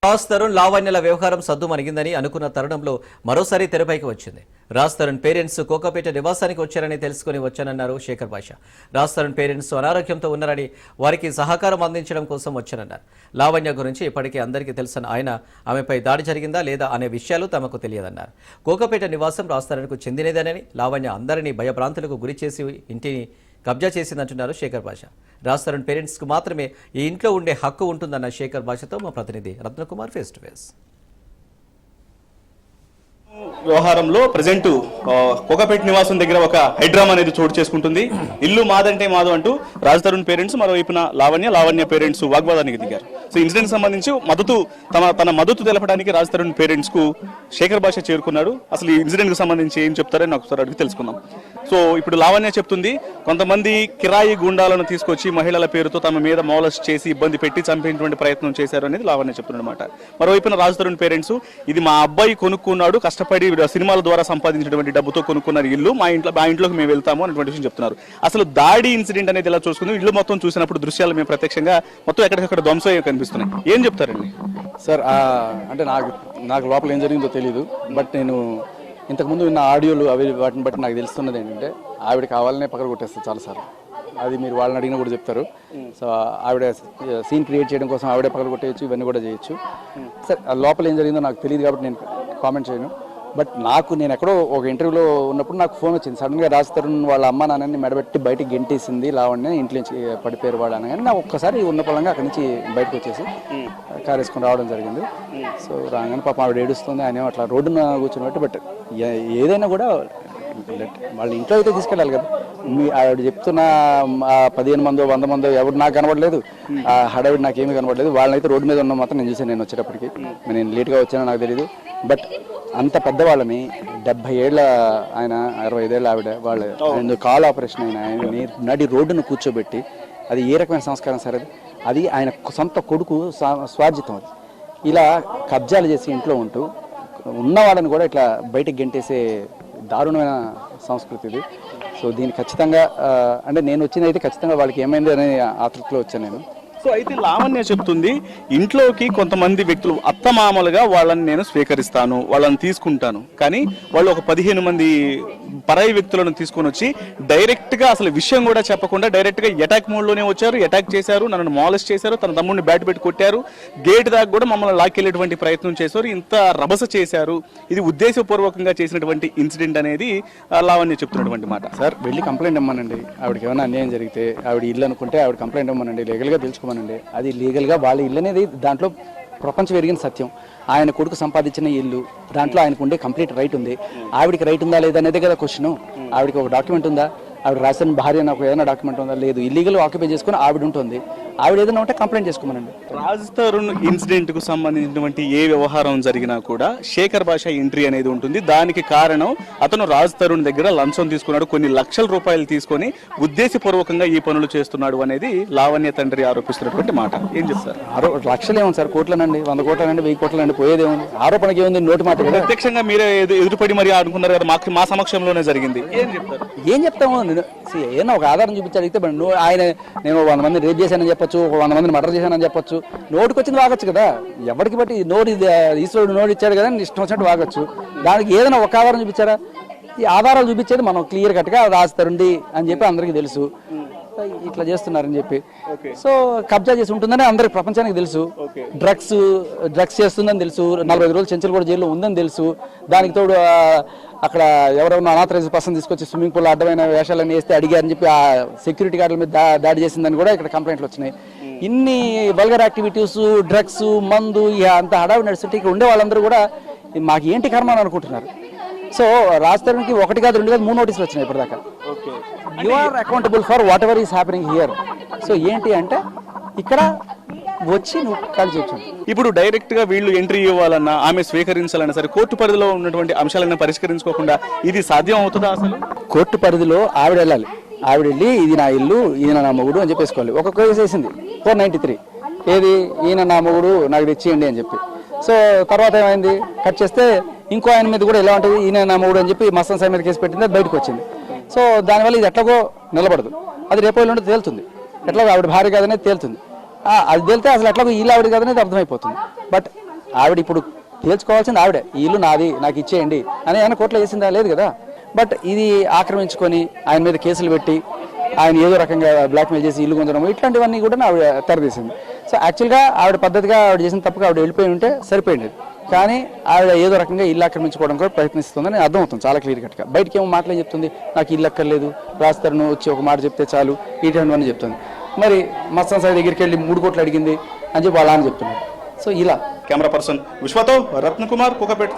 రాజ్ తరుణ్ లావణ్యల వ్యవహారం సద్దుమణిగిందని అనుకున్న తరుణంలో మరోసారి తెరపైకి వచ్చింది. రాజ్ తరుణ్ పేరెంట్స్ కోకాపేట నివాసానికి వచ్చారని తెలుసుకుని వచ్చానన్నారు శేఖర్ భాషా. రాజ్ తరుణ్ పేరెంట్స్ అనారోగ్యంతో ఉన్నారని వారికి సహకారం అందించడం కోసం వచ్చానన్నారు. లావణ్య గురించి ఇప్పటికే అందరికీ తెలుసని ఆయన ఆమెపై దాడి జరిగిందా లేదా అనే విషయాలు తమకు తెలియదన్నారు. కోకాపేట నివాసం రాజ్ తరుణ్కు చెందినదేనని, లావణ్య అందరినీ భయభ్రాంతులకు గురి చేసి ఇంటిని కబ్జా చేసిందంటున్నారు శేఖర్ భాషా. రాజ్ తరుణ్ పేరెంట్స్ కు మాత్రమే ఈ ఇంట్లో ఉండే హక్కు ఉంటుందన్న శేఖర్ భాషతో మా ప్రతినిధి రత్నకుమార్ ఫేస్ టు ఫేస్. వ్యవహారంలో ప్రజెంట్ కోకాపేట నివాసం దగ్గర ఒక హైడ్రామా అనేది చోటు చేసుకుంటుంది. ఇల్లు మాదంటే మాదు అంటూ రాజ్ తరుణ్ పేరెంట్స్, మరోవైపున లావణ్య పేరెంట్స్ వాగ్వాదానికి దిగారు. సో ఇన్సిడెంట్ సంబంధించి తన మద్దతు తెలపడానికి రాజ్ తరుణ్ పేరెంట్స్ కు శేఖర్ భాష చేరుకున్నాడు. అసలు ఈ ఇన్సిడెంట్ కు సంబంధించి ఏం చెప్తారని ఒకసారి అడిగి తెలుసుకుందాం. సో ఇప్పుడు లావణ్య చెప్తుంది, కొంతమంది కిరాయి గుండాలను తీసుకొచ్చి మహిళల పేరుతో తమ మీద మోలస్ట్ చేసి ఇబ్బంది పెట్టి చంపేటువంటి ప్రయత్నం చేశారు అనేది లావణ్య చెప్తున్నమాట. మరోవైపున రాజ్ తరుణ్ పేరెంట్స్, ఇది మా అబ్బాయి కొనుక్కున్నాడు, కష్టపడి సినిమాల ద్వారా సంపాదించినటువంటి డబ్బుతో కొనుక్కున్న ఇల్లు, మా ఇంట్లోకి మేము వెళ్తాము అన్నటువంటి విషయం చెప్తున్నారు. అసలు దాడి ఇన్సిడెంట్ అనేది ఎలా చూసుకుంది, ఇల్లు మొత్తం చూసినప్పుడు దృశ్యాలు మేము ప్రత్యక్షంగా మొత్తం ఎక్కడికక్కడ ధ్వంసం కనిపిస్తున్నాయి. ఏం చెప్తారండి సార్? అంటే నాకు లోపల ఏం జరిగిందో తెలియదు. బట్ నేను ఇంతకుముందు విన్న ఆడియోలు అవి వాటిని బట్టి నాకు తెలుస్తున్నది ఏంటంటే, ఆవిడ కావాలనే పక్కన కొట్టేస్తారు చాలాసార్లు. అది మీరు వాళ్ళని అడిగినా కూడా చెప్తారు. సో ఆవిడ సీన్ క్రియేట్ చేయడం కోసం ఆవిడే పక్కన కొట్టేయచ్చు, ఇవన్నీ కూడా చేయొచ్చు. సార్ లోపల ఏం జరిగిందో నాకు తెలియదు కాబట్టి నేను కామెంట్ చేయను. బట్ నేను ఎక్కడో ఒక ఇంటర్వ్యూలో ఉన్నప్పుడు నాకు ఫోన్ వచ్చింది. సడన్గా రాజ్ తరుణ్ వాళ్ళ అమ్మ నాన్నని మెడబెట్టి బయటికి గెంటేసింది లావణ్య, ఇంటి నుంచి పడిపోయారు వాడు అనగానే నా ఒక్కసారి ఉన్న పొలంగా అక్కడి నుంచి బయటకు వచ్చేసి కారు వేసుకొని రావడం జరిగింది. సో రాగానే పాపం ఆవిడ ఏడుస్తుంది, ఆయన అట్లా రోడ్డున కూర్చొని. బట్ ఏదైనా కూడా వాళ్ళ ఇంట్లో అయితే తీసుకెళ్ళాలి కదా. ఆవిడ చెప్తున్న 15 మందో 100 మందో ఎవరు నాకు కనబడలేదు, ఆ హడావిడి నాకేమీ కనబడలేదు. వాళ్ళనైతే రోడ్డు మీద ఉన్న మాత్రం నేను చూసాను. నేను వచ్చేటప్పటికి నేను లేట్గా వచ్చానో నాకు తెలియదు. బట్ అంత పెద్దవాళ్ళని 70 ఏళ్ళ ఆయన, 65 ఏళ్ళ ఆవిడ, ఆయన కాల్ ఆపరేషన్ అయిన ఆయన నడి రోడ్డును కూర్చోబెట్టి, అది ఏ రకమైన సంస్కారం సార్? అది ఆయన సొంత కొడుకు స్వార్జితం. అది ఇలా కబ్జాలు చేసి ఇంట్లో ఉంటూ ఉన్న వాళ్ళని కూడా ఇట్లా బయటకు గెంటేసే దారుణమైన సంస్కృతి ఇది. సో దీన్ని ఖచ్చితంగా అంటే నేను వచ్చింది అయితే ఖచ్చితంగా వాళ్ళకి ఏమైంది అనే ఆతృతలో వచ్చాను నేను. సో అయితే లావణ్య చెప్తుంది, ఇంట్లోకి కొంతమంది వ్యక్తులు అత్తమామలుగా వాళ్ళని నేను స్వీకరిస్తాను, వాళ్ళని తీసుకుంటాను, కానీ వాళ్ళు ఒక 15 మంది పరాయి వ్యక్తులను తీసుకొని వచ్చి డైరెక్ట్గా అసలు విషయం కూడా చెప్పకుండా డైరెక్ట్గా అటాక్ మోడ్లోనే వచ్చారు, అటాక్ చేశారు, నన్ను మాలెస్ట్ చేశారు, తన తమ్ముడిని బ్యాట్ పెట్టి కొట్టారు, గేట్ దాకా కూడా మమ్మల్ని లాక్కెళ్ళేటువంటి ప్రయత్నం చేశారు, ఇంత రభస చేశారు. ఇది ఉద్దేశపూర్వకంగా చేసినటువంటి ఇన్సిడెంట్ అనేది లావణ్య చెప్తున్నటువంటి మాట. సార్ వెళ్ళి కంప్లైంట్ ఇవ్వమనండి. ఆవిడకి ఏమైనా అన్యాయం జరిగితే, ఆవిడ ఇల్లు అనుకుంటే ఆవిడ కంప్లైంట్ ఇవ్వమనండి, లీగల్గా తెలుసుకోమనండి. అది లీగల్గా వాళ్ళ ఇల్లు అనేది దాంట్లో ప్రపంచం ఎరిగిన సత్యం. ఆయన కొడుకు సంపాదించిన ఇల్లు, దాంట్లో ఆయనకు ఉండే కంప్లీట్ రైట్ ఉంది. ఆవిడకి రైట్ ఉందా లేదా అనేది కదా క్వశ్చన్. ఆవిడకి ఒక డాక్యుమెంట్ ఉందా? ఆవిడ రాసిన భార్య నాకు ఏదైనా డాక్యుమెంట్ ఉందా? లేదు. ఇల్లీగల్ ఆక్యుపై చేసుకుని ఆవిడ ఉంటుంది. ఆవిడ ఏదైనా ఉంటే కంప్లైంట్ చేసుకోమనండి. రాజ్ తరుణ్ ఇన్సిడెంట్ కు సంబంధించినటువంటి ఏ వ్యవహారం జరిగినా కూడా శేఖర్ భాష ఎంట్రీ అనేది ఉంటుంది. దానికి కారణం అతను రాజ్ తరుణ్ దగ్గర లంచం తీసుకున్నాడు, కొన్ని లక్షల రూపాయలు తీసుకొని ఉద్దేశపూర్వకంగా ఈ పనులు చేస్తున్నాడు అనేది లావణ్య తండ్రి ఆరోపిస్తున్నటువంటి మాట. ఏం చెప్తారు? లక్షలు ఏముంది సార్? కోట్లనండి, 100 కోట్లనండి, 1000 కోట్లనండి, పోయేదేముంది? ఆరోపణకి ఏముంది? నోటి మాట. ప్రత్యక్షంగా మీరే ఎదురుపడి మరి అనుకున్నారు కదా, మా సమక్షంలోనే జరిగింది. ఏం చెప్తారు? ఏం చెప్తాము? ఏదైనా ఒక ఆధారం చూపించి అడిగితే నేను 100 మందిని రేప్ చేశానని చెప్పొచ్చు, 100 మందిని మర్డర్ చేశానని చెప్పొచ్చు. నోటికి వచ్చింది వాగచ్చు కదా. ఎవరికి బట్టి ఈశ్వరుడు నోటి ఇచ్చాడు కదా, ఇష్టం వచ్చినట్టు వాగచ్చు. దానికి ఏదైనా ఒక ఆధారం చూపించారా? ఈ ఆధారాలు చూపించేది మనం క్లియర్ కట్గా రాజ్ తరుణ్ అని చెప్పి అందరికీ తెలుసు. ఇట్లా చేస్తున్నారని చెప్పి సో కబ్జా చేసి ఉంటుందని అందరికి ప్రపంచానికి తెలుసు. డ్రగ్స్ చేస్తుందని తెలుసు. 45 రోజులు చెంచల్ కూడా జైల్లో ఉందని తెలుసు. దానికి తోడు అక్కడ ఎవరైనా అనాథరైజ్ పర్సన్ తీసుకొచ్చి స్విమ్మింగ్ పూల్ అడ్డమైన వేషాలన్నీ వేస్తే అడిగారని చెప్పి ఆ సెక్యూరిటీ గార్డుల మీద దాడి చేసిందని కూడా ఇక్కడ కంప్లైంట్లు వచ్చినాయి. ఇన్ని వల్గర్ యాక్టివిటీస్, డ్రగ్స్, మందు అంత హడావి నడుస్తుంటే ఇక్కడ ఉండే వాళ్ళందరూ కూడా మాకు ఏంటి కర్మ అని అనుకుంటున్నారు. సో రాజ్ తరుణ్కి 1 కాదు 2 కాదు 3 నోటీసులు వచ్చినాయి ఇప్పటిదాకా. You are accountable for whatever is happening here. So ఏంటి అంటే ఇక్కడ వచ్చి నువ్వు కాల్ చేయొచ్చు. ఇప్పుడు డైరెక్ట్ గా వీళ్ళు ఎంట్రీ ఇవ్వాలన్నా, ఆమె స్వీకరించాలన్నా సరే కోర్టు పరిధిలో ఉన్నటువంటి అంశాలను పరిష్కరించుకోకుండా ఇది సాధ్యం అవుతుందా? అసలు కోర్టు పరిధిలో ఆవిడ వెళ్ళాలి. ఆవిడ వెళ్ళి ఇది నా ఇల్లు, ఈయన నా మొగుడు అని చెప్పేసుకోవాలి. ఒక కేసు వేసింది 493, ఏది ఈయన నా మొగుడు నాకు తెచ్చియండి అని చెప్పి. సో తర్వాత ఏమైంది, కట్ చేస్తే ఇంకో ఆయన మీద కూడా ఎలా ఉంటుంది, ఈయన నా మొగుడు అని చెప్పి మస్తాన్ సాయి మీద కేసు పెట్టింది, అది బయటకు వచ్చింది. సో దానివల్ల ఇది ఎట్లాగో నిలబడదు. అది రేపు ఎల్లుండి తేలుతుంది, ఎట్లాగో ఆవిడ భార్య కాదనేది తేలుతుంది. అది తేలితే అసలు ఎట్లాగో ఈల ఆవిడ కాదనేది అర్థమైపోతుంది. బట్ ఆవిడ ఇప్పుడు తేల్చుకోవాల్సింది ఆవిడే, ఈ ఇల్లు నాది, నాకు ఇచ్చేయండి అని ఆయన కోర్టులో చేసిందా? లేదు కదా. బట్ ఇది ఆక్రమించుకొని ఆయన మీద కేసులు పెట్టి ఆయన ఏదో రకంగా బ్లాక్మెయిల్ చేసి ఇల్లు పొందడం ఇట్లాంటివన్నీ కూడా ఆవిడ తెరదీసింది. సో యాక్చువల్గా ఆవిడ పద్ధతిగా ఆవిడ చేసిన తప్పుగా ఆవిడ వెళ్ళిపోయి ఉంటే సరిపోయింది. కానీ ఆవిడ ఏదో రకంగా ఇల్లు ఆక్రమించుకోవడం కూడా ప్రయత్నిస్తుందని అర్థమవుతుంది చాలా క్లియర్ కట్గా. బయటకి ఏమో మాటలు చెప్తుంది, నాకు ఇల్లు అక్కర్లేదు, రాస్తారను వచ్చి ఒక మాట చెప్తే చాలు, ఇటువంటివన్నీ చెప్తుంది. మరి మస్తాన్ సాయి దగ్గరికి వెళ్ళి 3 కోట్లు అడిగింది అని చెప్పి వాళ్ళ అని చెప్తున్నారు. సో ఇలా కెమెరా పర్సన్ విశ్వతో రత్నకుమార్, కోకాపేట్.